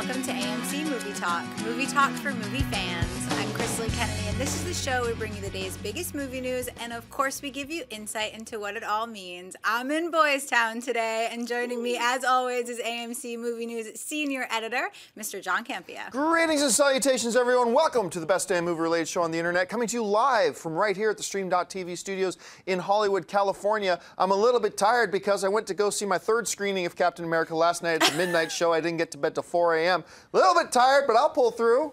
welcome to AMC Movie Talk for movie fans. I'm Crystal Kennedy, and this is the show we bring you the day's biggest movie news, and of course we give you insight into what it all means. I'm in Boys Town today, and joining me as always is AMC Movie News Senior Editor, Mr. John Campea. Greetings and salutations, everyone. Welcome to the best damn movie-related show on the internet, coming to you live from right here at the Stream.TV studios in Hollywood, California. I'm a little bit tired because I went to go see my third screening of Captain America last night at the midnight show. I didn't get to bed till 4 a.m. A little bit tired, but I'll pull through.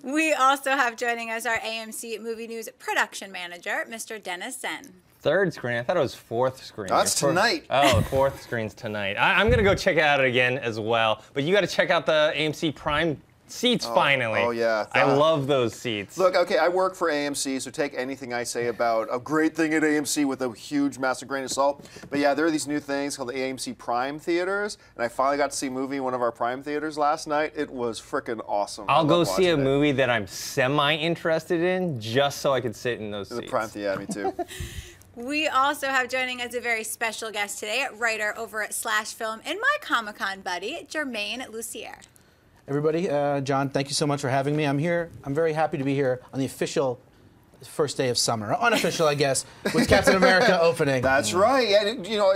We also have joining us our AMC Movie News Production Manager, Mr. Dennis Sen. Third screen? I thought it was fourth screen. That's tonight. Oh, fourth screen's tonight. I'm going to go check it out again as well. But you got to check out the AMC Prime seats finally. Oh, yeah. I love those seats. Look, okay, I work for AMC, so take anything I say about a great thing at AMC with a huge, massive grain of salt. But yeah, there are these new things called the AMC Prime Theaters, and I finally got to see a movie in one of our Prime Theaters last night. It was freaking awesome. I'll go see a movie that I'm semi-interested in just so I could sit in those seats. The Prime Theater, me too. We also have joining us a very special guest today, writer over at Slash Film and my Comic-Con buddy, Jermaine Lucier. Everybody, John, thank you so much for having me. I'm here. I'm very happy to be here on the official first day of summer, unofficial, I guess, with Captain America opening. That's right. Yeah, you know,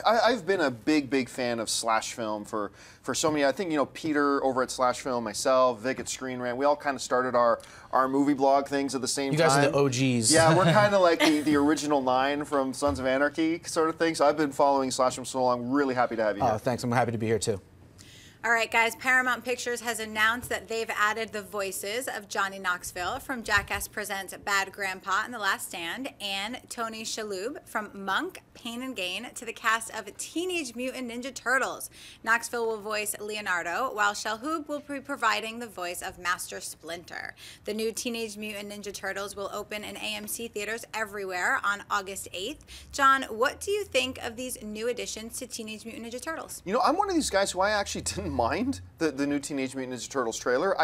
I've been a big fan of Slash Film for so many. I think, you know, Peter over at Slash Film, myself, Vic at Screen Rant, we all kind of started our movie blog things at the same time. You guys are the OGs. Yeah, we're kind of like the original 9 from Sons of Anarchy sort of thing. So I've been following Slash Film so long. I'm really happy to have you here. Oh, thanks. I'm happy to be here too. All right, guys, Paramount Pictures has announced that they've added the voices of Johnny Knoxville from Jackass Presents Bad Grandpa and The Last Stand and Tony Shalhoub from Monk, Pain and Gain to the cast of Teenage Mutant Ninja Turtles. Knoxville will voice Leonardo, while Shalhoub will be providing the voice of Master Splinter. The new Teenage Mutant Ninja Turtles will open in AMC theaters everywhere on August 8th. John, what do you think of these new additions to Teenage Mutant Ninja Turtles? You know, I'm one of these guys who I actually didn't mind the new Teenage Mutant Ninja Turtles trailer.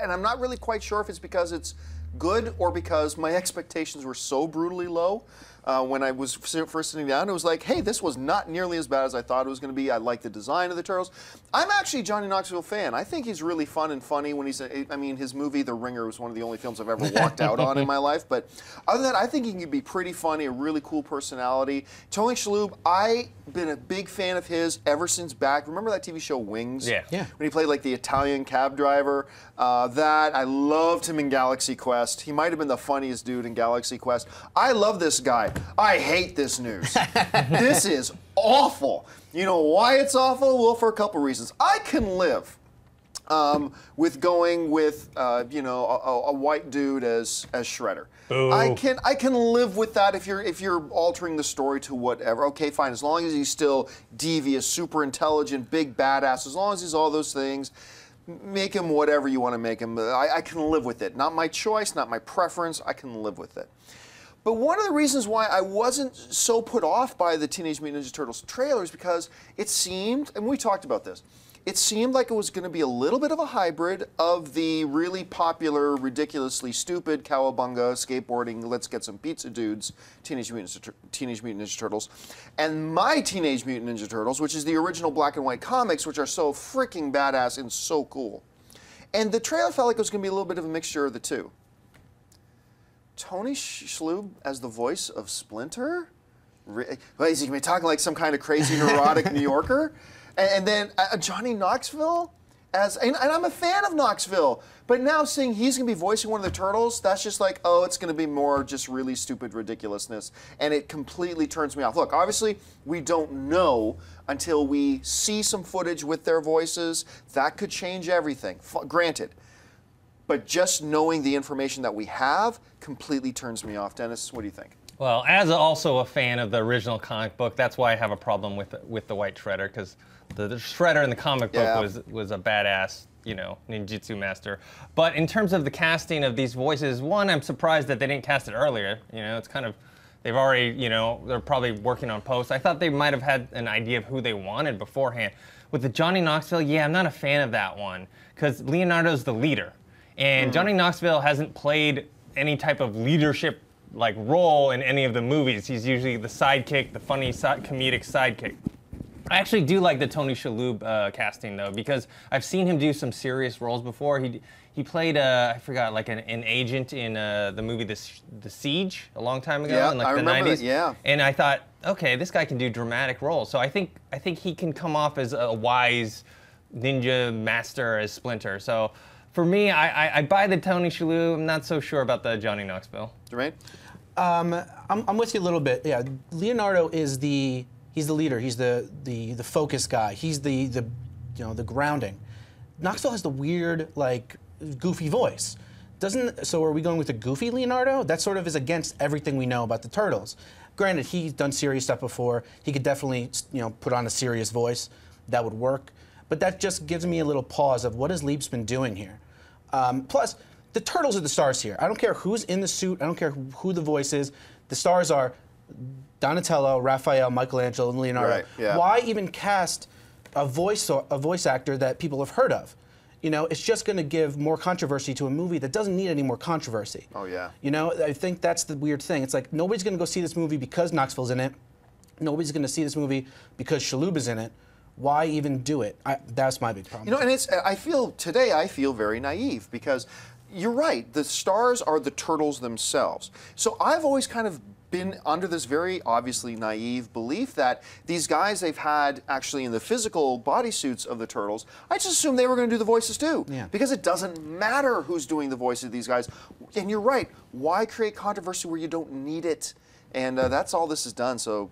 And I'm not really quite sure if it's because it's good or because my expectations were so brutally low. When I was first sitting down, it was like, hey, this was not nearly as bad as I thought it was going to be. I like the design of the Turtles. I'm actually a Johnny Knoxville fan. I think he's really fun and funny when he's, I mean, his movie, The Ringer, was one of the only films I've ever walked out on in my life. But other than that, I think he can be pretty funny, a really cool personality. Tony Shalhoub, I've been a big fan of his ever since back. Remember that TV show Wings? Yeah. When he played like the Italian cab driver. I loved him in Galaxy Quest. He might have been the funniest dude in Galaxy Quest. I love this guy. I hate this news. This is awful. You know why it's awful? Well, for a couple reasons. I can live with going with you know, a white dude as Shredder. Boo. I can live with that if you're altering the story to whatever. Okay, fine. As long as he's still devious, super intelligent, big badass. As long as he's all those things. Make him whatever you want to make him. I can live with it. Not my choice, not my preference. I can live with it. But one of the reasons why I wasn't so put off by the Teenage Mutant Ninja Turtles trailer is because it seemed, and we talked about this, it seemed like it was going to be a little bit of a hybrid of the really popular, ridiculously stupid cowabunga, skateboarding, let's get some pizza dudes, Teenage Mutant Ninja Turtles, and my Teenage Mutant Ninja Turtles, which is the original black and white comics, which are so freaking badass and so cool. And the trailer felt like it was going to be a little bit of a mixture of the two. Tony Shalhoub as the voice of Splinter? Is he going to be talking like some kind of crazy neurotic New Yorker? And then Johnny Knoxville as, and I'm a fan of Knoxville, but now seeing he's going to be voicing one of the Turtles, that's just like, oh, it's going to be more just really stupid ridiculousness, and it completely turns me off. Look, obviously, we don't know until we see some footage with their voices. That could change everything, granted. But just knowing the information that we have completely turns me off. Dennis, what do you think? Well, as also a fan of the original comic book, that's why I have a problem with the White Shredder, because the Shredder in the comic book was a badass, you know, ninjutsu master. But in terms of the casting of these voices, one, I'm surprised that they didn't cast it earlier. You know, it's kind of, they've already, you know, they're probably working on post. I thought they might have had an idea of who they wanted beforehand. With the Johnny Knoxville, yeah, I'm not a fan of that one, because Leonardo's the leader. And Johnny Knoxville hasn't played any type of leadership like role in any of the movies. He's usually the sidekick, the funny comedic sidekick. I actually do like the Tony Shalhoub casting though, because I've seen him do some serious roles before. He played I forgot, like an agent in the movie The Siege a long time ago in like the 90s. That, yeah. And I thought, okay, this guy can do dramatic roles. So I think he can come off as a wise ninja master as Splinter. So for me, I buy the Tony Shalhoub. I'm not so sure about the Johnny Knoxville. Jermaine? I'm with you a little bit. Yeah, Leonardo is he's the leader. He's the focus guy. He's the the grounding. Knoxville has the weird, like, goofy voice. So are we going with the goofy Leonardo? That sort of is against everything we know about the Turtles. Granted, he's done serious stuff before. He could definitely, put on a serious voice. That would work. But that just gives me a little pause of what has Leib's been doing here. Plus, the Turtles are the stars here. I don't care who's in the suit. I don't care who the voice is. The stars are Donatello, Raphael, Michelangelo, and Leonardo. Right, yeah. Why even cast a voice actor that people have heard of? It's just going to give more controversy to a movie that doesn't need any more controversy. Oh, yeah. I think that's the weird thing. It's like nobody's going to go see this movie because Knoxville's in it. Nobody's going to see this movie because Shalhoub is in it. Why even do it? That's my big problem. And I feel very naive because you're right. The stars are the Turtles themselves. So I've always kind of been under this very obviously naive belief that these guys they've had actually in the physical bodysuits of the Turtles, I just assumed they were going to do the voices too. Yeah. Because it doesn't matter who's doing the voices of these guys. And you're right. Why create controversy where you don't need it? And that's all this has done. So.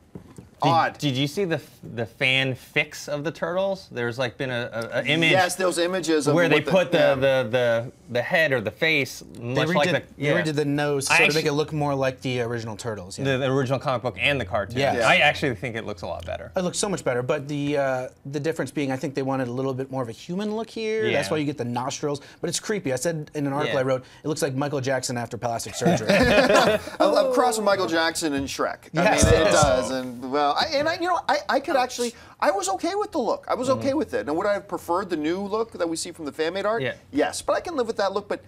Odd. Did you see the fan fix of the Turtles? There's like been an image. Yes, those images of where they put the head or the face much like they redid the nose to make it look more like the original Turtles. Yeah. The original comic book and the cartoon. Yeah. I actually think it looks a lot better. It looks so much better, but the difference being I think they wanted a little bit more of a human look here. Yeah. That's why you get the nostrils, but it's creepy. I said in an article I wrote, it looks like Michael Jackson after plastic surgery. I'm crossing Michael Jackson and Shrek. Yes. I mean, it does, and well, I could actually, I was okay with the look. I was okay with it. Now, would I have preferred the new look that we see from the fan-made art? Yeah. Yes, but I can live with that look. But,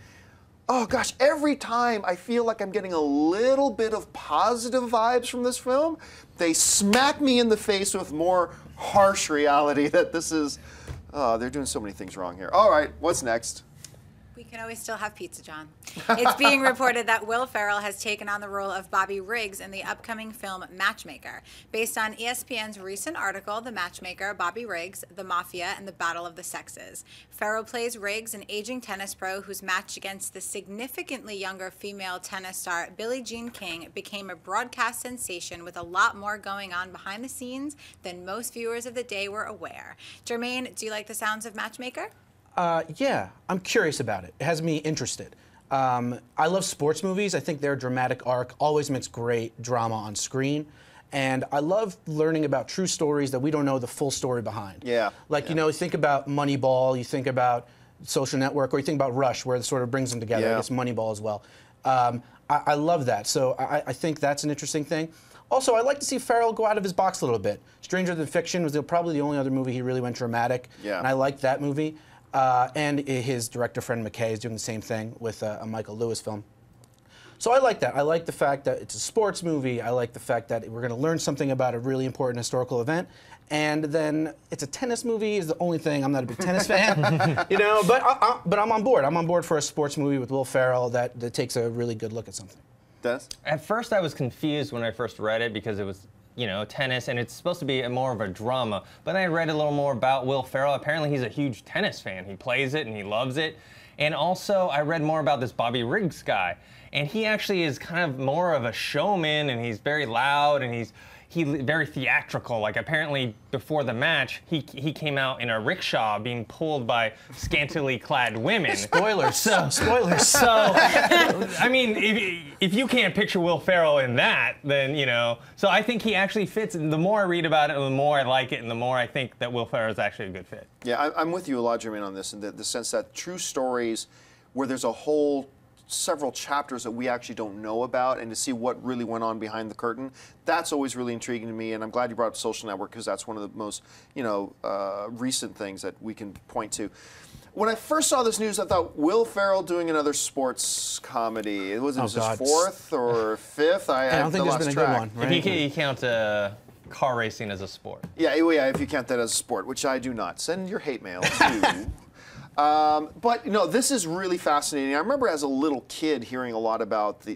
oh gosh, every time I feel like I'm getting a little bit of positive vibes from this film, they smack me in the face with more harsh reality that this is, they're doing so many things wrong here. All right, what's next? We can always still have pizza, John. It's being reported that Will Ferrell has taken on the role of Bobby Riggs in the upcoming film Matchmaker. Based on ESPN's recent article, The Matchmaker, Bobby Riggs, The Mafia, and the Battle of the Sexes. Ferrell plays Riggs, an aging tennis pro whose match against the significantly younger female tennis star Billie Jean King became a broadcast sensation with a lot more going on behind the scenes than most viewers of the day were aware. Jermaine, do you like the sounds of Matchmaker? Yeah, I'm curious about it. It has me interested. I love sports movies. I think their dramatic arc always makes great drama on screen. And I love learning about true stories that we don't know the full story behind. Yeah. Like, you think about Moneyball, you think about Social Network, or you think about Rush, where it sort of brings them together. Yeah. I guess Moneyball as well. I love that. So I think that's an interesting thing. Also, I'd like to see Ferrell go out of his box a little bit. Stranger Than Fiction was probably the only other movie he really went dramatic. Yeah. And I liked that movie. And his director friend McKay is doing the same thing with a Michael Lewis film. So I like that. I like the fact that it's a sports movie. I like the fact that we're going to learn something about a really important historical event. And then it's a tennis movie is the only thing. I'm not a big tennis fan, but I'm on board. I'm on board for a sports movie with Will Ferrell that takes a really good look at something. Des? At first, I was confused when I first read it because it was, tennis, and it's supposed to be more of a drama. But then I read a little more about Will Ferrell. Apparently, he's a huge tennis fan. He plays it and he loves it. And also, I read more about this Bobby Riggs guy. And he actually is kind of more of a showman, and he's very loud, and he's very theatrical. Like, apparently, before the match, he came out in a rickshaw being pulled by scantily clad women. Spoilers. Spoilers. So, I mean, if you can't picture Will Ferrell in that, then, So I think he actually fits. And the more I read about it, the more I like it, and the more I think that Will Ferrell is actually a good fit. Yeah, I'm with you a lot, Jermaine, on this, in the sense that true stories where there's a whole several chapters that we actually don't know about, and to see what really went on behind the curtain, that's always really intriguing to me. And I'm glad you brought up Social Network, because that's one of the most recent things that we can point to. When I first saw this news, I thought, Will Ferrell doing another sports comedy. Was it his fourth or fifth? I don't think there's been a good one. Right? If you count car racing as a sport. Yeah, if you count that as a sport, which I do not. Send your hate mail to. But this is really fascinating. I remember as a little kid hearing a lot about the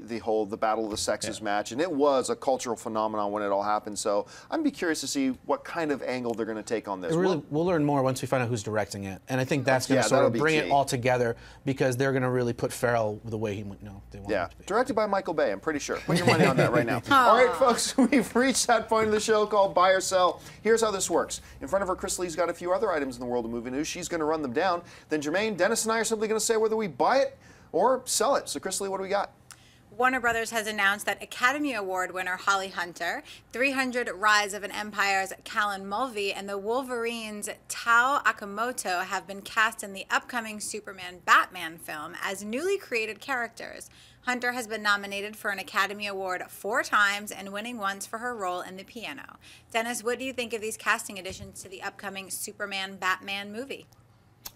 Battle of the Sexes match, and it was a cultural phenomenon when it all happened. So I'd be curious to see what kind of angle they're going to take on this. We'll learn more once we find out who's directing it, and I think that's going to sort of bring it all together because they're going to really put Ferrell the way they want him to be. Directed by Michael Bay, I'm pretty sure. Put your money on that right now. All right, folks, we've reached that point of the show called Buy or Sell. Here's how this works. In front of her, Chris Lee's got a few other items in the world of movie news. She's going to run them down. Then Jermaine, Dennis, and I are simply going to say whether we buy it or sell it. So, Chris Lee, what do we got? Warner Brothers has announced that Academy Award winner Holly Hunter, 300 Rise of an Empire's Callan Mulvey, and the Wolverines' Tao Akamoto have been cast in the upcoming Superman-Batman film as newly created characters. Hunter has been nominated for an Academy Award 4 times and winning once for her role in The Piano. Dennis, what do you think of these casting additions to the upcoming Superman-Batman movie?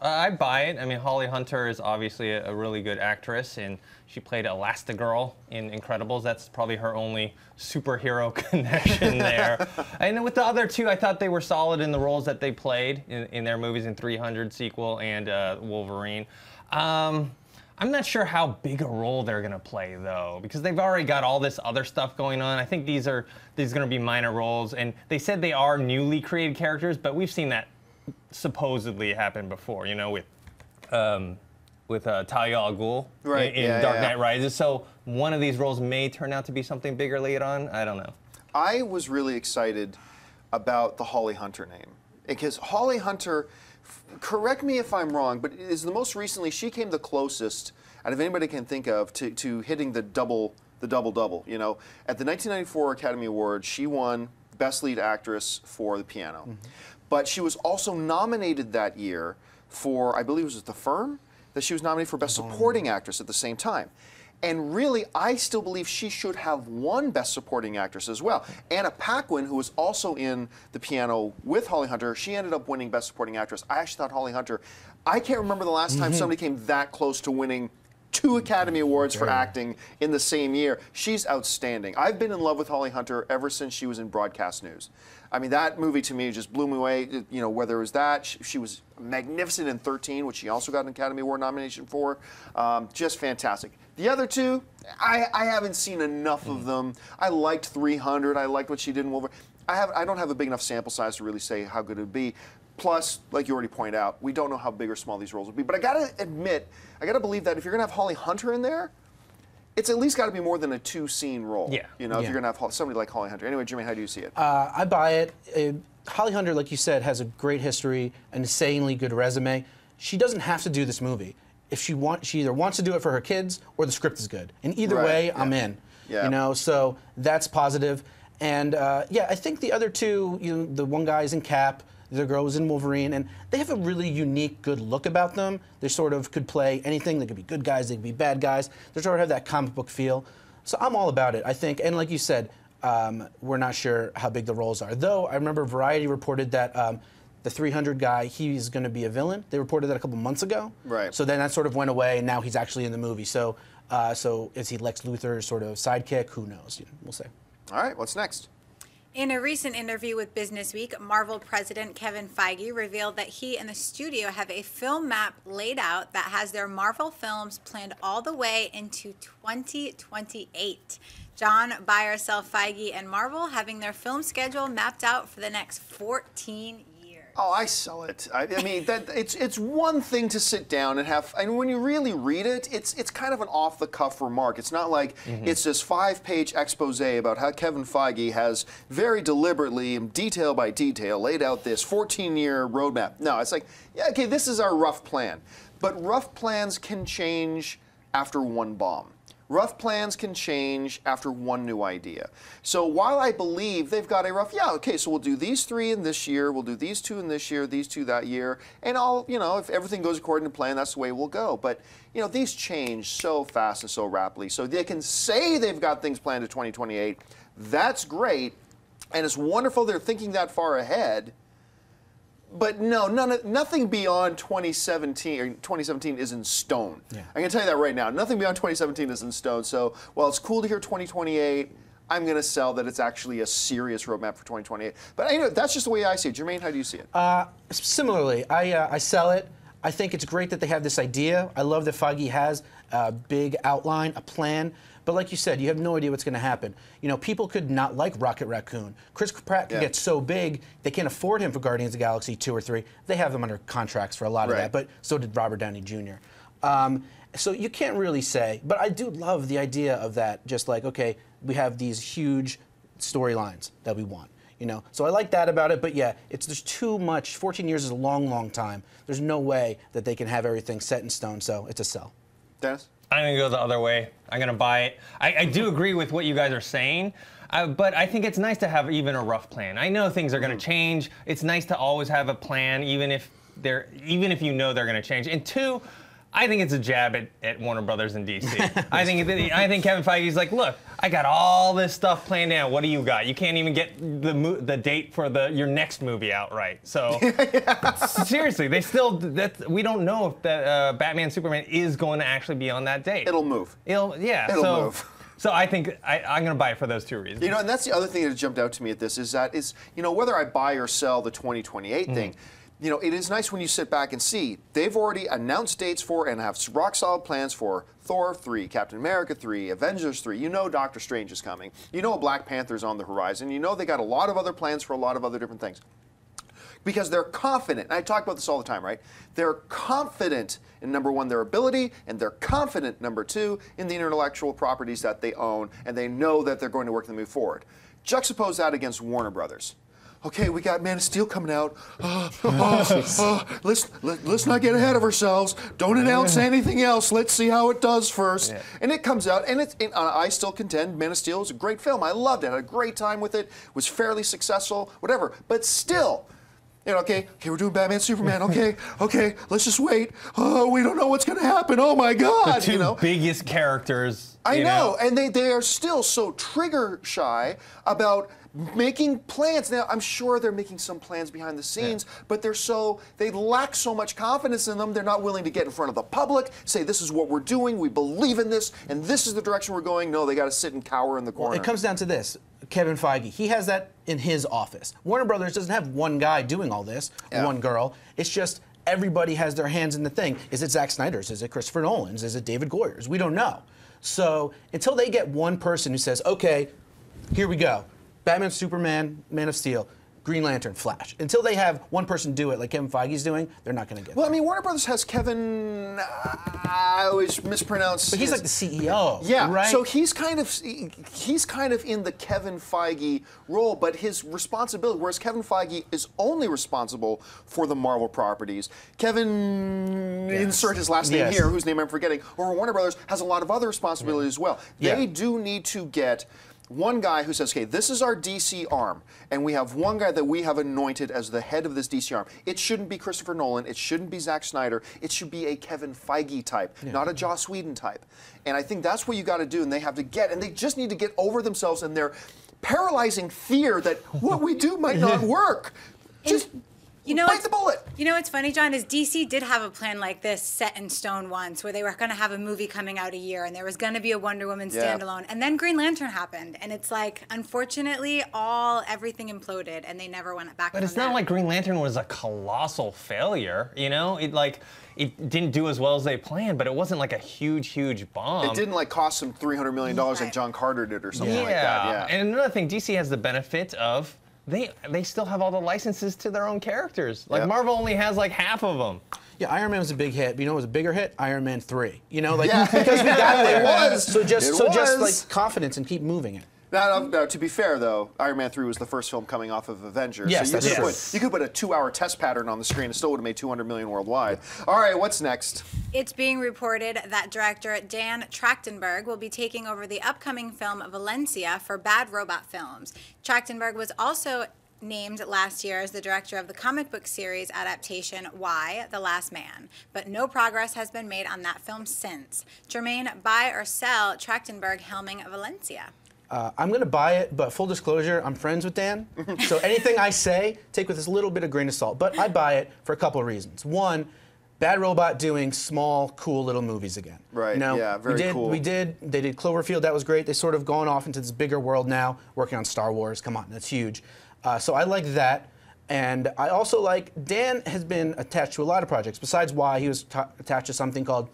I buy it. I mean, Holly Hunter is obviously a really good actress, and she played Elastigirl in Incredibles. That's probably her only superhero connection there. And with the other two, I thought they were solid in the roles that they played in their movies in 300 sequel and Wolverine. I'm not sure how big a role they're going to play, though, because they've already got all this other stuff going on. I think these are going to be minor roles, and they said they are newly created characters, but we've seen that supposedly happened before, with Talia al Ghul in Dark Knight Rises. So one of these roles may turn out to be something bigger later on. I don't know. I was really excited about the Holly Hunter name because Holly Hunter, correct me if I'm wrong, but is the most recently she came the closest out of anybody can think of to hitting the double. At the 1994 Academy Awards, she won Best Lead Actress for The Piano. Mm-hmm. But she was also nominated that year for, I believe it was The Firm, that she was nominated for Best Supporting Actress at the same time. And really, I still believe she should have won Best Supporting Actress as well. Anna Paquin, who was also in The Piano with Holly Hunter, she ended up winning Best Supporting Actress. I actually thought Holly Hunter, I can't remember the last time somebody came that close to winning 2 Academy Awards for acting in the same year. She's outstanding. I've been in love with Holly Hunter ever since she was in Broadcast News. I mean, that movie to me just blew me away. Whether it was that, she was magnificent in 13, which she also got an Academy Award nomination for. Just fantastic. The other two, I haven't seen enough of them. I liked 300. I liked what she did in Wolverine. I don't have a big enough sample size to really say how good it would be. Plus, like you already pointed out, we don't know how big or small these roles will be. But I gotta admit, I gotta believe that if you're gonna have Holly Hunter in there, it's at least got to be more than a 2-scene role. Yeah. If you're going to have somebody like Holly Hunter. Anyway, Jimmy, how do you see it? I buy it. Holly Hunter, like you said, has a great history, an insanely good resume. She doesn't have to do this movie. If she either wants to do it for her kids or the script is good. And either way, I'm in. Yeah. So that's positive. And I think the other two, the one guy's in Cap, the other girl was in Wolverine, and they have a really unique, good look about them. They sort of could play anything. They could be good guys, they could be bad guys. They sort of have that comic book feel. So I'm all about it, I think. And like you said, we're not sure how big the roles are. Though I remember Variety reported that the 300 guy, he's going to be a villain. They reported that a couple months ago. Right. So then that sort of went away, and now he's actually in the movie. So is he Lex Luthor's sort of sidekick? Who knows? We'll see. All right, what's next? In a recent interview with Business Week, Marvel president Kevin Feige revealed that he and the studio have a film map laid out that has their Marvel films planned all the way into 2028. John, buy or sell Feige and Marvel having their film schedule mapped out for the next 14 years. Oh, I sell it. I mean, it's one thing to sit down and have, and when you really read it, it's kind of an off-the-cuff remark. It's not like it's this 5-page expose about how Kevin Feige has very deliberately, detail by detail, laid out this 14-year roadmap. No, it's like, yeah, okay, this is our rough plan. But rough plans can change after one bomb. Rough plans can change after one new idea. So while I believe they've got a rough, so we'll do these 3 in this year, we'll do these 2 in this year, these 2 that year, and if everything goes according to plan, that's the way we'll go. But, these change so fast and so rapidly. So they can say they've got things planned to 2028. That's great, and it's wonderful they're thinking that far ahead. But no, nothing beyond 2017 is in stone. Yeah. I can tell you that right now. Nothing beyond 2017 is in stone. So while it's cool to hear 2028, I'm going to sell that it's actually a serious roadmap for 2028. But anyway, that's just the way I see it. Jermaine, how do you see it? Similarly, I sell it. I think it's great that they have this idea. I love that Feige has a big outline, a plan. But like you said, you have no idea what's going to happen. You know, people could not like Rocket Raccoon. Chris Pratt could get so big, they can't afford him for Guardians of the Galaxy 2 or 3. They have them under contracts for a lot of that, but so did Robert Downey Jr. So you can't really say, but I do love the idea of that. Just like, okay, we have these huge storylines that we want. You know, so I like that about it. But yeah, there's too much. 14 years is a long, long time. There's no way that they can have everything set in stone. So it's a sell. Dennis? I'm going to go the other way. I'm going to buy it. I do agree with what you guys are saying, but I think it's nice to have even a rough plan. I know things are going to change. It's nice to always have a plan, even if you know they're going to change. And two, I think it's a jab at Warner Brothers and DC. I think Kevin Feige's like, look, I got all this stuff planned out. What do you got? You can't even get the date for your next movie out right. So seriously, we don't know if that Batman Superman is going to actually be on that date. It'll move. It'll move. So I think I'm going to buy it for those two reasons. You know, and that's the other thing that jumped out to me at this is you know, whether I buy or sell the 2028 thing. You know, it is nice when you sit back and see they've already announced dates for and have rock solid plans for Thor 3, Captain America 3, Avengers 3. You know Doctor Strange is coming. You know Black Panther's on the horizon. You know they got a lot of other plans for a lot of other different things. Because they're confident, and I talk about this all the time, right? They're confident in, number one, their ability, and they're confident, number two, in the intellectual properties that they own, and they know that they're going to work them move forward. Juxtapose that against Warner Brothers. Okay, we got Man of Steel coming out. Let's not get ahead of ourselves. Don't announce anything else. Let's see how it does first. Yeah. And it comes out, and I still contend Man of Steel is a great film. I loved it. I had a great time with it. Was fairly successful, whatever. But still, you know, okay, we're doing Batman, Superman. Okay, let's just wait. Oh, we don't know what's going to happen. Oh my God! The two biggest characters. I know, and they are still so trigger shy about making plans. Now, I'm sure they're making some plans behind the scenes, but they lack so much confidence in them, they're not willing to get in front of the public, say this is what we're doing, we believe in this, and this is the direction we're going. No, they got to sit and cower in the corner. Well, it comes down to this. Kevin Feige, he has that in his office. Warner Brothers doesn't have one guy doing all this, one girl. It's just everybody has their hands in the thing. Is it Zack Snyder's? Is it Christopher Nolan's? Is it David Goyer's? We don't know. So until they get one person who says, okay, here we go. Batman, Superman, Man of Steel, Green Lantern, Flash. Until they have one person do it like Kevin Feige's doing, they're not going to get Well, I mean, Warner Brothers has Kevin, I always mispronounce. But he's like the CEO, right? So he's kind of in the Kevin Feige role, but his responsibility, whereas Kevin Feige is only responsible for the Marvel properties. Kevin, insert his last name here, whose name I'm forgetting, or Warner Brothers has a lot of other responsibilities as well. They do need to get one guy who says, okay, this is our DC arm, and we have one guy that we have anointed as the head of this DC arm. It shouldn't be Christopher Nolan. It shouldn't be Zack Snyder. It should be a Kevin Feige type, not a Joss Whedon type. And I think that's what you got to do, and they have to and they just need to get over themselves and their paralyzing fear that what we do might not work. Just bite the bullet. You know what's funny, John, is DC did have a plan like this set in stone once, where they were going to have a movie coming out a year, and there was going to be a Wonder Woman standalone, and then Green Lantern happened, and it's like, unfortunately, everything imploded, and they never went back. But it's not like Green Lantern was a colossal failure, you know? It didn't do as well as they planned, but it wasn't like a huge bomb. It didn't cost them $300 million like John Carter did or something like that. Yeah. And another thing, DC has the benefit of they still have all the licenses to their own characters. Like Marvel only has like half of them. Yeah, Iron Man was a big hit. But you know what was a bigger hit? Iron Man 3. You know, because we got there. It was. So just like confidence and keep moving it. Now, to be fair, though, Iron Man 3 was the first film coming off of Avengers. Yes, so you could put a 2-hour test pattern on the screen. It still would have made $200 million worldwide. All right, what's next? It's being reported that director Dan Trachtenberg will be taking over the upcoming film Valencia for Bad Robot Films. Trachtenberg was also named last year as the director of the comic book series adaptation Y, The Last Man, but no progress has been made on that film since. Jermaine, buy or sell Trachtenberg helming Valencia? I'm going to buy it, but full disclosure, I'm friends with Dan. So anything I say, take with this little bit of grain of salt. But I buy it for a couple of reasons. One, Bad Robot doing small, cool little movies again. Right, yeah, very cool. They did Cloverfield, that was great. They sort of gone off into this bigger world now, working on Star Wars. Come on, that's huge. So I like that. And I also like, Dan has been attached to a lot of projects. Besides Why, he was attached to something called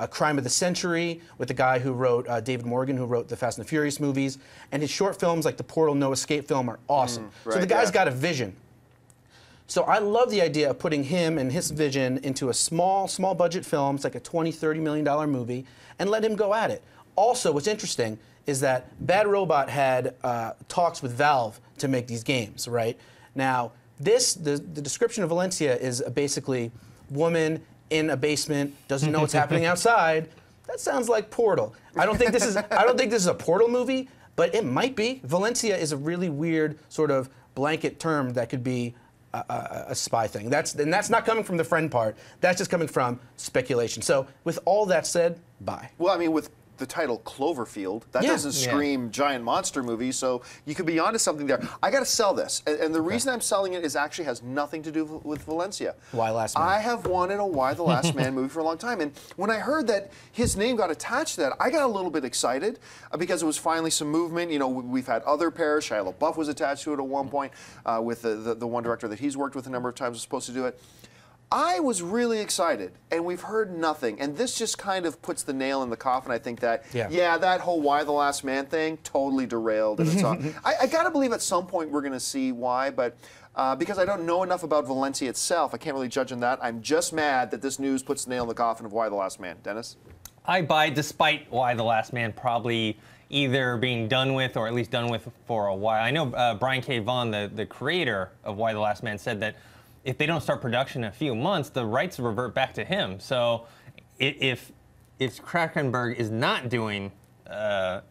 Crime of the Century with the guy who wrote, David Morgan, who wrote the Fast and the Furious movies. And his short films, like the Portal No Escape film, are awesome. Right, so the guy's got a vision. So I love the idea of putting him and his vision into a small budget film. It's like a $20, $30 million movie, and let him go at it. Also, what's interesting is that Bad Robot had talks with Valve to make these games, right? Now, the description of Valencia is basically woman in a basement, doesn't know what's happening outside. That sounds like Portal. I don't think this is a Portal movie, but it might be. Valencia is a really weird sort of blanket term that could be a spy thing. That's not coming from the friend part. That's just coming from speculation. So with all that said, bye. Well, I mean, with the title Cloverfield, that doesn't scream giant monster movie, so you could be onto something there. I got to sell this, and the reason I'm selling it is actually has nothing to do with Valencia. Why Last Man? I have wanted a Why the Last Man movie for a long time, and when I heard that his name got attached to that, I got a little bit excited because it was finally some movement. You know, we've had other pairs. Shia LaBeouf was attached to it at one point with the one director that he's worked with a number of times was supposed to do it. I was really excited, and we've heard nothing. And this just kind of puts the nail in the coffin. I think that, that whole Why the Last Man thing totally derailed. And it's I got to believe at some point we're going to see why, but because I don't know enough about Valencia itself, I can't really judge on that. I'm just mad that this news puts the nail in the coffin of Why the Last Man. Dennis? I buy, despite Why the Last Man probably either being done with or at least done with for a while. I know Brian K. Vaughan, the creator of Why the Last Man, said that if they don't start production in a few months, the rights revert back to him. So if Krakenberg is not doing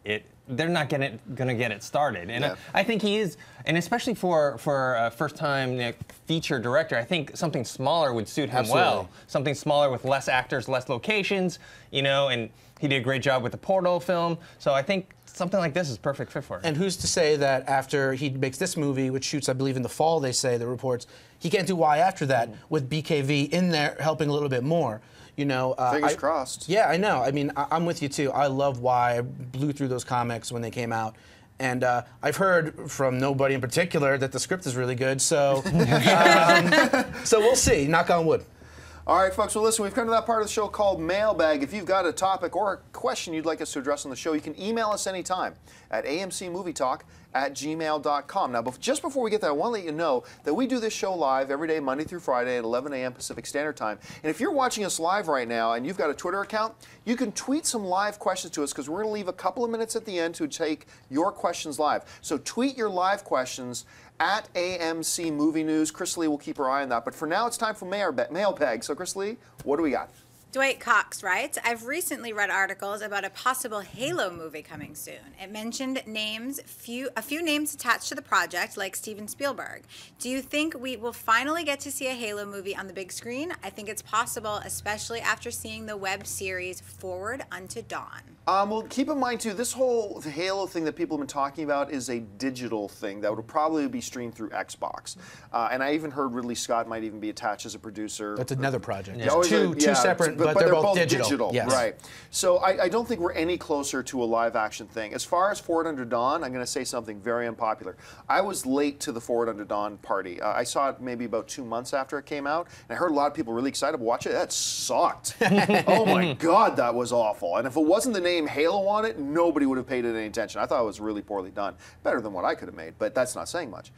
it, they're not going to get it started. And I think he is, and especially for a first-time feature director, I think something smaller would suit him well. Something smaller with less actors, less locations, you know, and he did a great job with the Portal film. So I think something like this is perfect fit for him. And who's to say that after he makes this movie, which shoots, I believe, in the fall, they say, the reports, he can't do Why after that with BKV in there helping a little bit more. You know, fingers crossed. Yeah, I know. I mean, I'm with you too. I love Why. I blew through those comics when they came out. And I've heard from nobody in particular that the script is really good. So, so we'll see. Knock on wood. All right, folks, well, listen, we've come to that part of the show called Mailbag. If you've got a topic or a question you'd like us to address on the show, you can email us anytime at amcmovietalk@gmail.com. Now, just before we get there, I want to let you know that we do this show live every day, Monday through Friday at 11 a.m. Pacific Standard Time. And if you're watching us live right now and you've got a Twitter account, you can tweet some live questions to us because we're going to leave a couple of minutes at the end to take your questions live. So tweet your live questions at AMC Movie News. Chris Lee will keep her eye on that. But for now, it's time for Mailbag. So, Chris Lee, what do we got? Dwight Cox writes, I've recently read articles about a possible Halo movie coming soon. It mentioned names, a few names attached to the project, like Steven Spielberg. Do you think we will finally get to see a Halo movie on the big screen? I think it's possible, especially after seeing the web series Forward Unto Dawn. Well, keep in mind, too, this whole Halo thing that people have been talking about is a digital thing that would probably be streamed through Xbox. And I even heard Ridley Scott might even be attached as a producer. That's another project. Yeah. Two separate, but they're both digital. Yes. Right. So I don't think we're any closer to a live-action thing. As far as Forward Unto Dawn, I'm going to say something very unpopular. I was late to the Forward Unto Dawn party. I saw it maybe about 2 months after it came out, and I heard a lot of people really excited to watch it. That sucked. Oh, my God, that was awful. And if it wasn't the name Halo on it, nobody would have paid it any attention. I thought it was really poorly done. Better than what I could have made, but that's not saying much.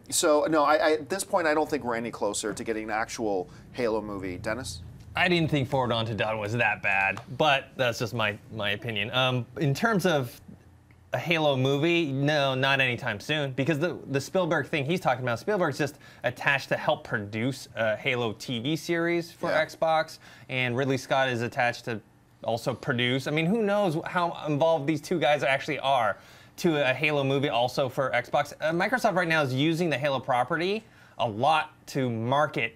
So, no, at this point, I don't think we're any closer to getting an actual Halo movie. Dennis? I didn't think Forward Unto Dawn was that bad, but that's just my opinion. In terms of a Halo movie, no, not anytime soon, because the Spielberg thing he's talking about, Spielberg's just attached to help produce a Halo TV series for Xbox, and Ridley Scott is attached to also produce. I mean, who knows how involved these two guys actually are to a Halo movie also for Xbox. Microsoft right now is using the Halo property a lot to market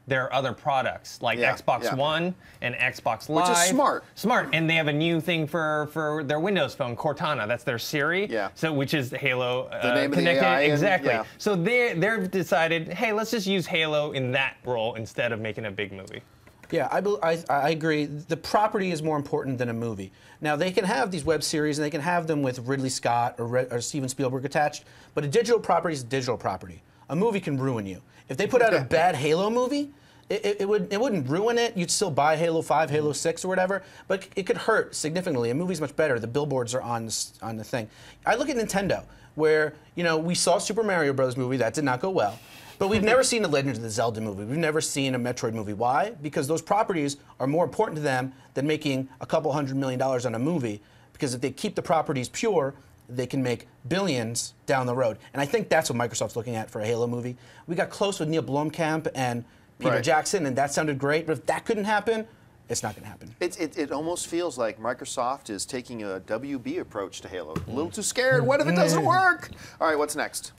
their other products, like Xbox One and Xbox Live. Which is smart. Smart, and they have a new thing for their Windows phone, Cortana. That's their Siri. Yeah. So which is Halo the name connected. Of the AI exactly. And, so they've decided, hey, let's just use Halo in that role instead of making a big movie. Yeah, I agree. The property is more important than a movie. Now, they can have these web series, and they can have them with Ridley Scott or Steven Spielberg attached, but a digital property is a digital property. A movie can ruin you. If they put out a bad Halo movie, it wouldn't ruin it. You'd still buy Halo 5, Halo 6, or whatever, but it could hurt significantly. A movie's much better. The billboards are on the thing. I look at Nintendo, where we saw Super Mario Bros. Movie. That did not go well. But we've never seen a Legend of the Zelda movie. We've never seen a Metroid movie. Why? Because those properties are more important to them than making a couple $100 million on a movie. Because if they keep the properties pure, they can make billions down the road. And I think that's what Microsoft's looking at for a Halo movie. We got close with Neil Blomkamp and Peter Jackson, and that sounded great. But if that couldn't happen, it's not going to happen. It almost feels like Microsoft is taking a WB approach to Halo. A little too scared. What if it doesn't work? All right, what's next?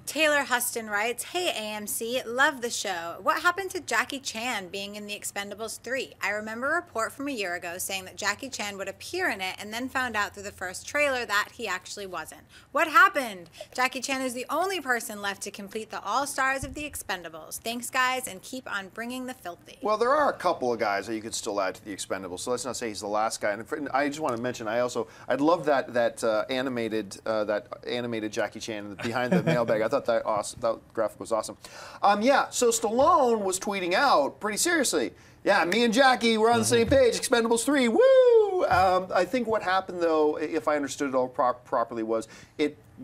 Taylor Huston writes, "Hey AMC, love the show. What happened to Jackie Chan being in the Expendables 3? I remember a report from a year ago saying that Jackie Chan would appear in it and then found out through the first trailer that he actually wasn't. What happened? Jackie Chan is the only person left to complete the all-stars of the Expendables. Thanks guys, and keep on bringing the filthy." Well, there are a couple of guys that you could still add to the Expendables, so let's not say he's the last guy. And I just want to mention, I'd love that animated Jackie Chan behind the mailbag. I thought that graphic was awesome. So Stallone was tweeting out pretty seriously, yeah, me and Jackie, we're on the same page, Expendables 3, woo! I think what happened, though, if I understood it all properly, was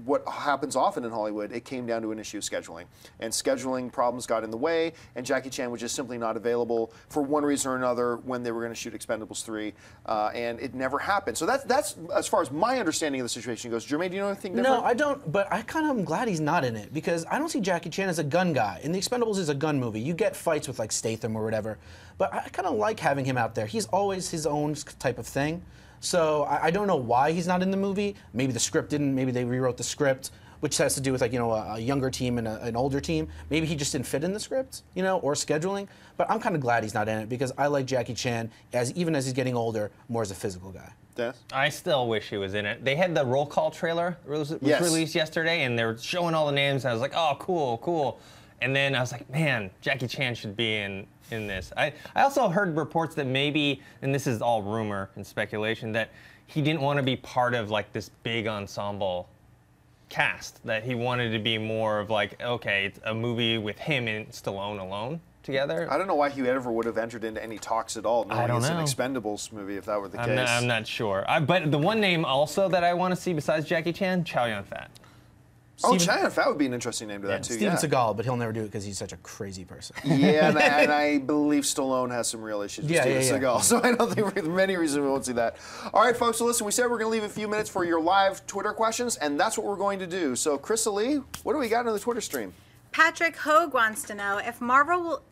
what happens often in Hollywood, it came down to an issue of scheduling. And scheduling problems got in the way, and Jackie Chan was just simply not available for one reason or another when they were going to shoot Expendables 3, and it never happened. So that's as far as my understanding of the situation goes. Jermaine, do you know anything different? No, I don't, but I kind of am glad he's not in it, because I don't see Jackie Chan as a gun guy. And the Expendables is a gun movie. You get fights with like Statham or whatever, but I kind of like having him out there. He's always his own type of thing. So I don't know why he's not in the movie. Maybe the script didn't. Maybe they rewrote the script, which has to do with a younger team and an older team. Maybe he just didn't fit in the script, or scheduling. But I'm kind of glad he's not in it, because I like Jackie Chan even as he's getting older, more as a physical guy. Yes. I still wish he was in it. They had the roll call trailer was released yesterday, and they were showing all the names. And I was like, oh, cool. And then I was like, man, Jackie Chan should be in this. I also heard reports that maybe, and this is all rumor and speculation, that he didn't want to be part of like this big ensemble cast, that he wanted to be more of like, okay, it's a movie with him and Stallone alone together. I don't know why he ever would have entered into any talks at all. I don't know. It's an Expendables movie if that were the case. I'm not sure. But the one name also that I want to see besides Jackie Chan, Chow Yun-Fat. Chow Yun-Fat would be an interesting name to that too. Steven Seagal, but he'll never do it because he's such a crazy person. Yeah, and I believe Stallone has some real issues with Steven Seagal, so I don't think there's many reasons we won't see that. All right, folks, so listen, we said we're going to leave a few minutes for your live Twitter questions, and that's what we're going to do. So, Krista Lee, what do we got on the Twitter stream? Patrick Hogue wants to know, if Marvel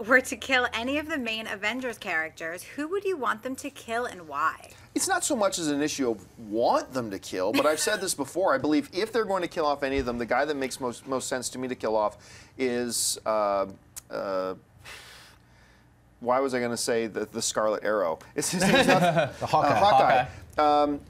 were to kill any of the main Avengers characters, who would you want them to kill and why? It's not so much as an issue of want them to kill, but I've said this before. I believe if they're going to kill off any of them, the guy that makes most sense to me to kill off is why was I going to say the Scarlet Arrow? It's his name's not the Hawkeye. Hawkeye.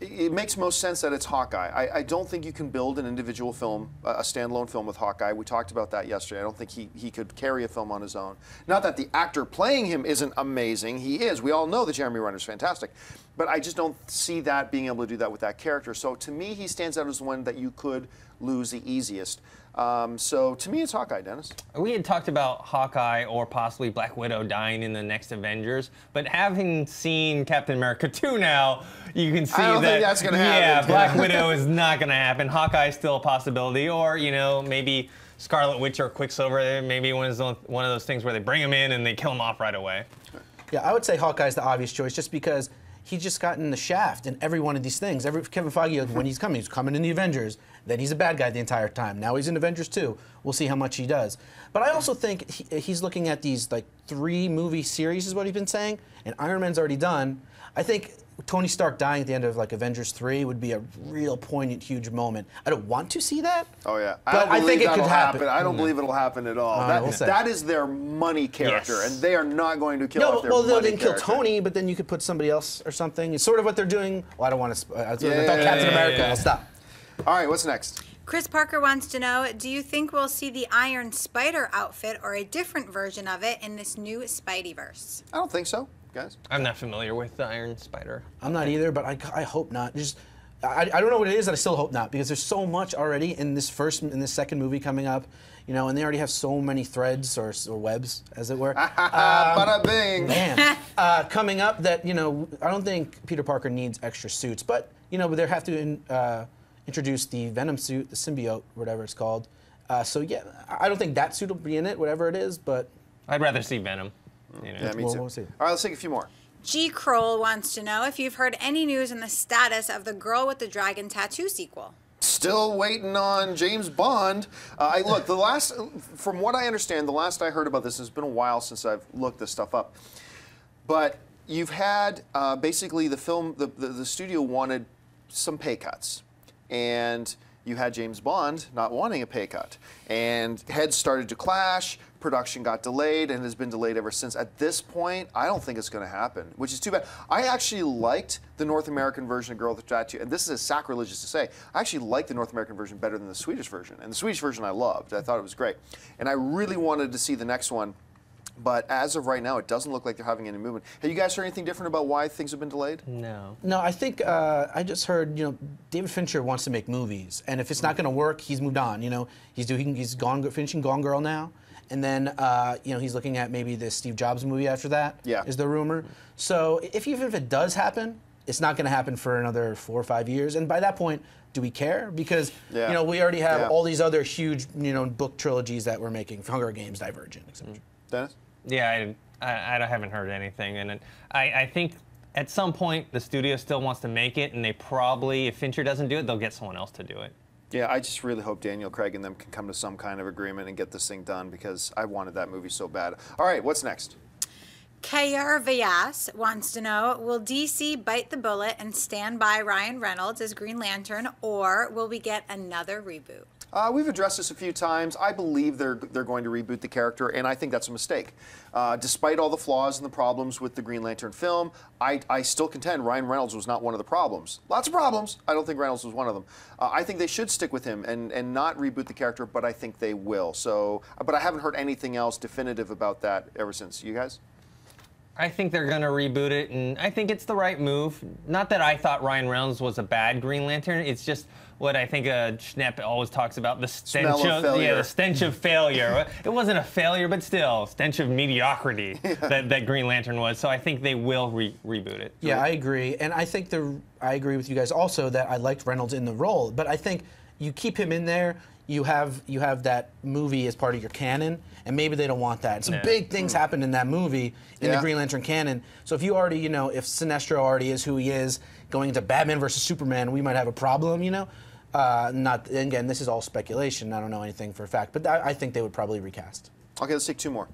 It makes most sense that it's Hawkeye. I don't think you can build an individual film, a standalone film with Hawkeye. We talked about that yesterday. I don't think he could carry a film on his own. Not that the actor playing him isn't amazing. He is. We all know that Jeremy Renner's fantastic. But I just don't see that being able to do that with that character. So to me, he stands out as the one that you could lose the easiest. So to me, it's Hawkeye, Dennis. We had talked about Hawkeye or possibly Black Widow dying in the next Avengers, but having seen Captain America 2 now, you can see I don't think that's going to happen. Yeah, Black Widow is not going to happen. Hawkeye is still a possibility, or maybe Scarlet Witch or Quicksilver. Maybe one of those things where they bring him in and they kill him off right away. Yeah, I would say Hawkeye's the obvious choice, just because he's just gotten the shaft in every one of these things. Kevin Feige, when he's coming in the Avengers, then he's a bad guy the entire time. Now he's in Avengers 2. We'll see how much he does. But I also think he's looking at these 3-movie series is what he's been saying, and Iron Man's already done. I think Tony Stark dying at the end of Avengers 3 would be a real poignant, huge moment. I don't want to see that. Oh yeah, but I think it could happen. I don't believe it'll happen at all. That is their money character, and they are not going to kill off their money character. They can kill Tony, but then you could put somebody else or something. It's sort of what they're doing. Well, I don't want to. I thought Captain America. I'll stop. All right, what's next? Chris Parker wants to know, do you think we'll see the Iron Spider outfit or a different version of it in this new Spideyverse? I don't think so, guys. I'm not familiar with the Iron Spider. I'm not either, but I hope not. Just I don't know what it is, and I still hope not, because there's so much already in this second movie coming up, you know, and they already have so many threads or webs, as it were. Bada bing. Man, coming up that, you know, I don't think Peter Parker needs extra suits, but, you know, they have to introduce the Venom suit, the symbiote, whatever it's called. So yeah, I don't think that suit will be in it, whatever it is, but I'd rather see Venom. You know. Yeah, me too. we'll see. All right, let's take a few more. G. Kroll wants to know if you've heard any news on the status of the Girl with the Dragon Tattoo sequel. Still waiting on James Bond. Look, from what I understand, the last I heard about this, it's been a while since I've looked this stuff up. But you've had basically the studio wanted some pay cuts, and you had James Bond not wanting a pay cut, and heads started to clash. Production got delayed and has been delayed ever since. At this point, I don't think it's going to happen, which is too bad. I actually liked the North American version of Girl with the Tattoo, and this is sacrilegious to say. I actually liked the North American version better than the Swedish version, and the Swedish version I loved. I thought it was great, and I really wanted to see the next one. But as of right now, it doesn't look like they're having any movement. Have you guys heard anything different about why things have been delayed? No. No, I think I just heard, you know, David Fincher wants to make movies, and if it's not going to work, he's moved on. You know, he's finishing Gone Girl now, and then you know, he's looking at maybe the Steve Jobs movie after that. Yeah. Is the rumor. So even if it does happen, it's not going to happen for another 4 or 5 years, and by that point, do we care? Because you know, we already have all these other huge, you know, book trilogies that we're making: Hunger Games, Divergent, etc. Dennis? Yeah, I haven't heard anything, and I think at some point the studio still wants to make it, and they probably, if Fincher doesn't do it, they'll get someone else to do it. Yeah, I just really hope Daniel Craig and them can come to some kind of agreement and get this thing done, because I wanted that movie so bad. All right, what's next? Kayar Vyas wants to know, will DC bite the bullet and stand by Ryan Reynolds as Green Lantern, or will we get another reboot? We've addressed this a few times. I believe they're going to reboot the character, and I think that's a mistake. Despite all the flaws and the problems with the Green Lantern film, I still contend Ryan Reynolds was not one of the problems. Lots of problems. I don't think Reynolds was one of them. I think they should stick with him and not reboot the character, but I think they will. So, but I haven't heard anything else definitive about that ever since. You guys? I think they're going to reboot it, and I think it's the right move. Not that I thought Ryan Reynolds was a bad Green Lantern. It's just what I think Schnepp always talks about, the stench of failure. Yeah, the stench of failure. It wasn't a failure, but still, stench of mediocrity that Green Lantern was. So I think they will reboot it. Yeah, I agree, and I think I agree with you guys also that I liked Reynolds in the role, but I think you keep him in there. You have that movie as part of your canon, and maybe they don't want that. Some big things happened in that movie in the Green Lantern canon. So if you already, you know, if Sinestro already is who he is, going into Batman versus Superman, we might have a problem, you know. Not again, this is all speculation. I don't know anything for a fact, but I think they would probably recast. Okay, let's take two more.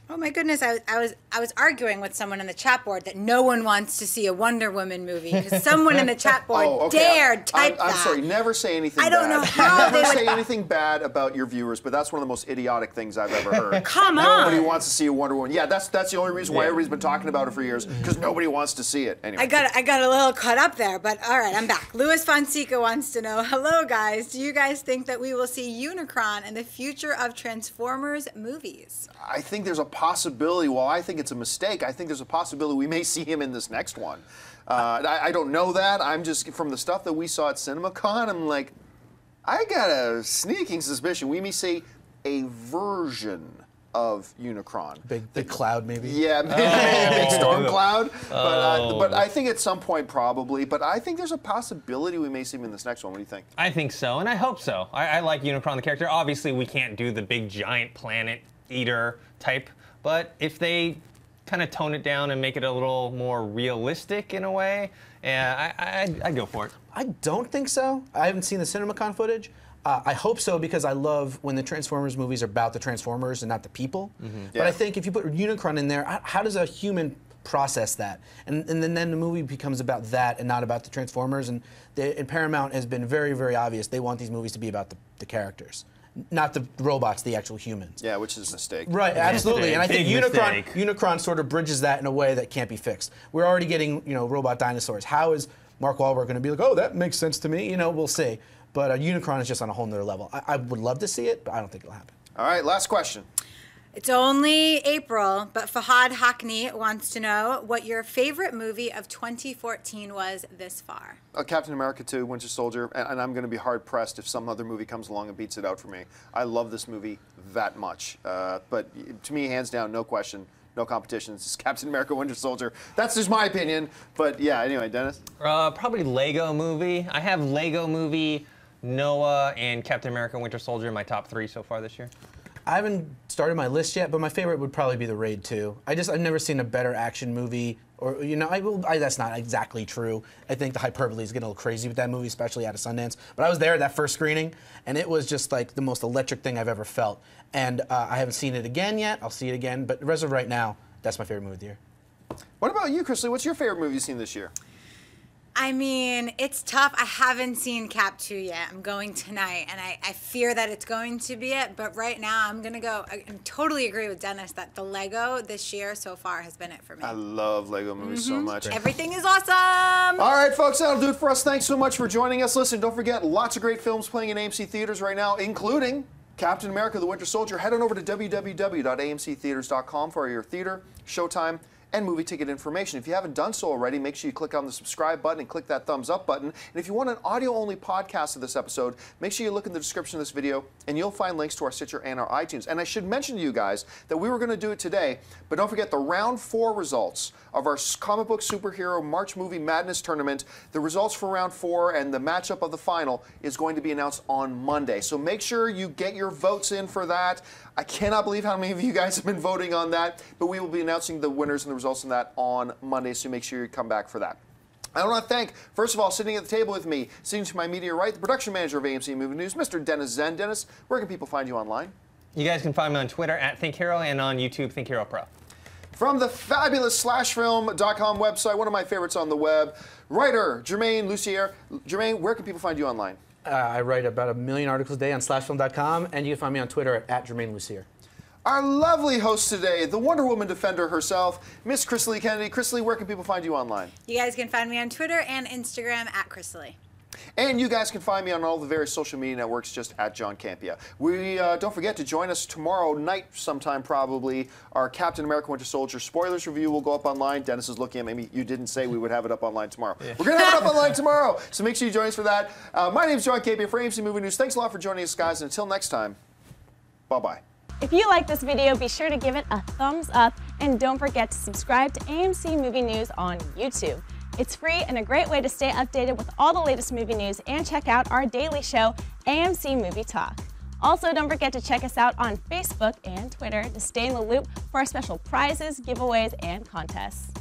Oh my goodness, I was arguing with someone in the chat board that no one wants to see a Wonder Woman movie because someone in the chat board dared type that. I'm sorry, never say anything bad. I don't know how never say anything bad about your viewers, but that's one of the most idiotic things I've ever heard. Come on. Nobody wants to see a Wonder Woman. Yeah, that's the only reason why everybody's been talking about it for years, because nobody wants to see it. Anyway. I got a little caught up there, but all right, I'm back. Louis Fonseca wants to know, hello guys, do you guys think that we will see Unicron in the future of Transformers movies? I think there's a possibility. Well, I think it's a mistake. I think there's a possibility we may see him in this next one. I don't know that. I'm just, from the stuff that we saw at CinemaCon, I'm like, I got a sneaking suspicion we may see a version of Unicron. Big cloud, maybe? Yeah, maybe a big storm cloud. But I think at some point probably. But I think there's a possibility we may see him in this next one. What do you think? I think so, and I hope so. I like Unicron, the character. Obviously, we can't do the big giant planet eater type, but if they kind of tone it down and make it a little more realistic in a way, yeah, I'd go for it. I don't think so. I haven't seen the CinemaCon footage. I hope so, because I love when the Transformers movies are about the Transformers and not the people. But I think if you put Unicron in there, how does a human process that? And then the movie becomes about that and not about the Transformers. And Paramount has been very, very obvious. They want these movies to be about the characters, not the robots, the actual humans. Yeah, which is a mistake. Right, absolutely. And I think Unicron sort of bridges that in a way that can't be fixed. We're already getting, robot dinosaurs. How is Mark Wahlberg going to be like, oh, that makes sense to me? We'll see. But Unicron is just on a whole nother level. I would love to see it, but I don't think it'll happen. All right, last question. It's only April, but Fahad Hackney wants to know what your favorite movie of 2014 was this far. Captain America 2, Winter Soldier, and I'm going to be hard-pressed if some other movie comes along and beats it out for me. I love this movie that much. But to me, hands down, no question, no competition. It's Captain America, Winter Soldier. That's just my opinion. But yeah, anyway, Dennis? Probably Lego Movie. I have Lego Movie, Noah, and Captain America, Winter Soldier in my top 3 so far this year. I haven't started my list yet, but my favorite would probably be The Raid 2. I've never seen a better action movie, or that's not exactly true. I think the hyperbole is getting a little crazy with that movie, especially out of Sundance. But I was there at that first screening, and it was just like the most electric thing I've ever felt. And I haven't seen it again yet. I'll see it again, but as of right now, that's my favorite movie of the year. What about you, Chrisley? What's your favorite movie you've seen this year? I mean, it's tough. I haven't seen Cap 2 yet. I'm going tonight, and I fear that it's going to be it. But right now, I'm going to go. I totally agree with Dennis that the Lego this year so far has been it for me. I love Lego movies so much. Everything is awesome. All right, folks, that'll do it for us. Thanks so much for joining us. Listen, don't forget, lots of great films playing in AMC theaters right now, including Captain America, the Winter Soldier. Head on over to www.amctheaters.com for your theater, showtime, and movie ticket information. If you haven't done so already, make sure you click on the subscribe button and click that thumbs up button. And if you want an audio-only podcast of this episode, make sure you look in the description of this video and you'll find links to our Stitcher and our iTunes. And I should mention to you guys that we were going to do it today, but don't forget the round 4 results of our comic book superhero March Movie Madness tournament. The results for round 4 and the matchup of the final is going to be announced on Monday. So make sure you get your votes in for that. I cannot believe how many of you guys have been voting on that, but we will be announcing the winners and the results of that on Monday, so make sure you come back for that. I want to thank, first of all, sitting at the table with me, sitting to my immediate right, the production manager of AMC Movie News, Mr. Dennis Zen. Dennis, where can people find you online? You guys can find me on Twitter @ThinkHero and on YouTube, ThinkHeroPro. From the fabulous slashfilm.com website, one of my favorites on the web, writer Jermaine Lucier. Jermaine, where can people find you online? I write about 1 million articles a day on slashfilm.com, and you can find me on Twitter @Jermaine Lucier. Our lovely host today, the Wonder Woman defender herself, Miss Chrisley Kennedy. Chrisley, where can people find you online? You guys can find me on Twitter and Instagram @Chrisley. And you guys can find me on all the various social media networks just @JohnCampia. Don't forget to join us tomorrow night sometime probably. Our Captain America Winter Soldier spoilers review will go up online. Dennis is looking at me. You didn't say we would have it up online tomorrow. Yeah. We're going to have it up online tomorrow. So make sure you join us for that. My name is John Campia for AMC Movie News. Thanks a lot for joining us, guys. And until next time, bye-bye. If you like this video, be sure to give it a thumbs up. And don't forget to subscribe to AMC Movie News on YouTube. It's free and a great way to stay updated with all the latest movie news and check out our daily show, AMC Movie Talk. Also, don't forget to check us out on Facebook and Twitter to stay in the loop for our special prizes, giveaways, and contests.